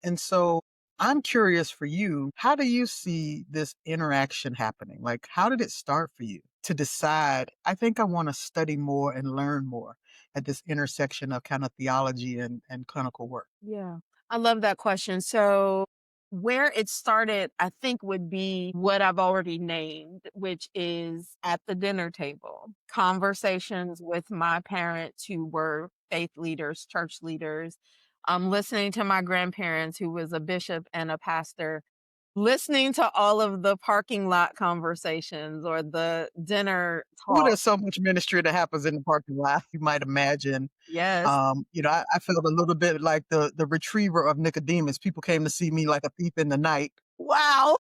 And so I'm curious for you, how do you see this interaction happening? Like, how did it start for you to decide, I think I want to study more and learn more at this intersection of kind of theology and clinical work? Yeah. I love that question. So, where it started, I think, would be what I've already named, which is at the dinner table. Conversations with my parents who were faith leaders, church leaders, listening to my grandparents who was a bishop and a pastor, listening to all of the parking lot conversations or the dinner Oh, talk. there's so much ministry that happens in the parking lot, you might imagine. Yes. I felt a little bit like the retriever of Nicodemus. People came to see me like a thief in the night. Wow.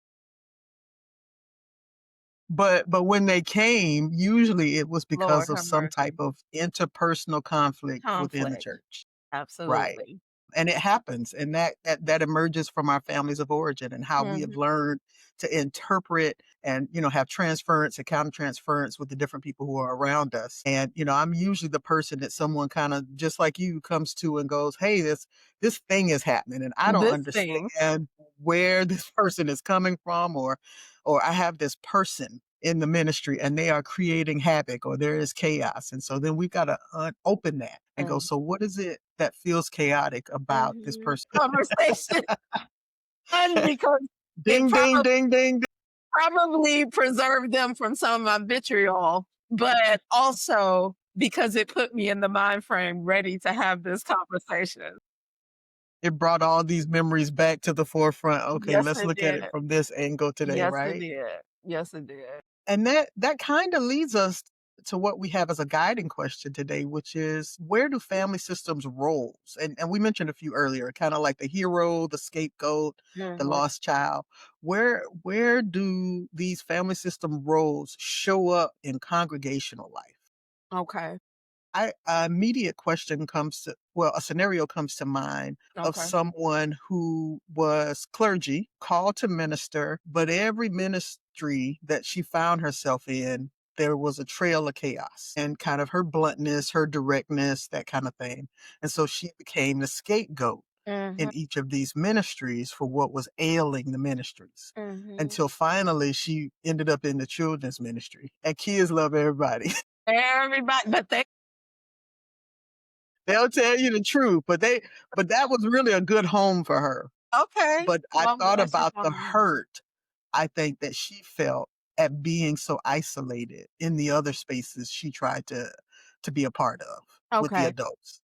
But when they came, usually it was because Lord of have some type mercy. of interpersonal conflict within the Conflict. church. Right. Absolutely. And it happens, and that emerges from our families of origin and how we have Mhm. learned to interpret and, have transference and countertransference with the different people who are around us. And, I'm usually the person that someone kind of just like you comes to and goes, "Hey, this thing is happening, and I don't This thing. understand where this person is coming from, or I have this person in the ministry and they are creating havoc or there is chaos." And so then we've got to open that and go, Mm. so what is it that feels chaotic about this Mhm. person? Conversation. And because it Ding, ding, ding, ding, ding. probably preserved them from some of my vitriol, but also because it put me in the mind frame ready to have this conversation. It brought all these memories back to the forefront. Okay, Yes, let's it look at it did. from this angle today, Yes, it right? did. Yes, it did. And that kind of leads us to what we have as a guiding question today, which is where do family systems roles? And we mentioned a few earlier, kind of like the hero, the scapegoat, the Mhm. lost child. Where do these family system roles show up in congregational life? Okay. Immediate question comes to, well, a scenario comes to mind of Okay. someone who was clergy, called to minister, but every ministry that she found herself in, there was a trail of chaos and kind of her bluntness, her directness, that kind of thing. And so she became the scapegoat Mhm. in each of these ministries for what was ailing the ministries. Mhm. Until finally she ended up in the children's ministry. And kids love everybody. Everybody, but they They'll tell you the truth, but that was really a good home for her. okay. But I Well, I'm thought glad she about the found a home. hurt, I think, that she felt at being so isolated in the other spaces she tried to be a part of with the Okay. adults.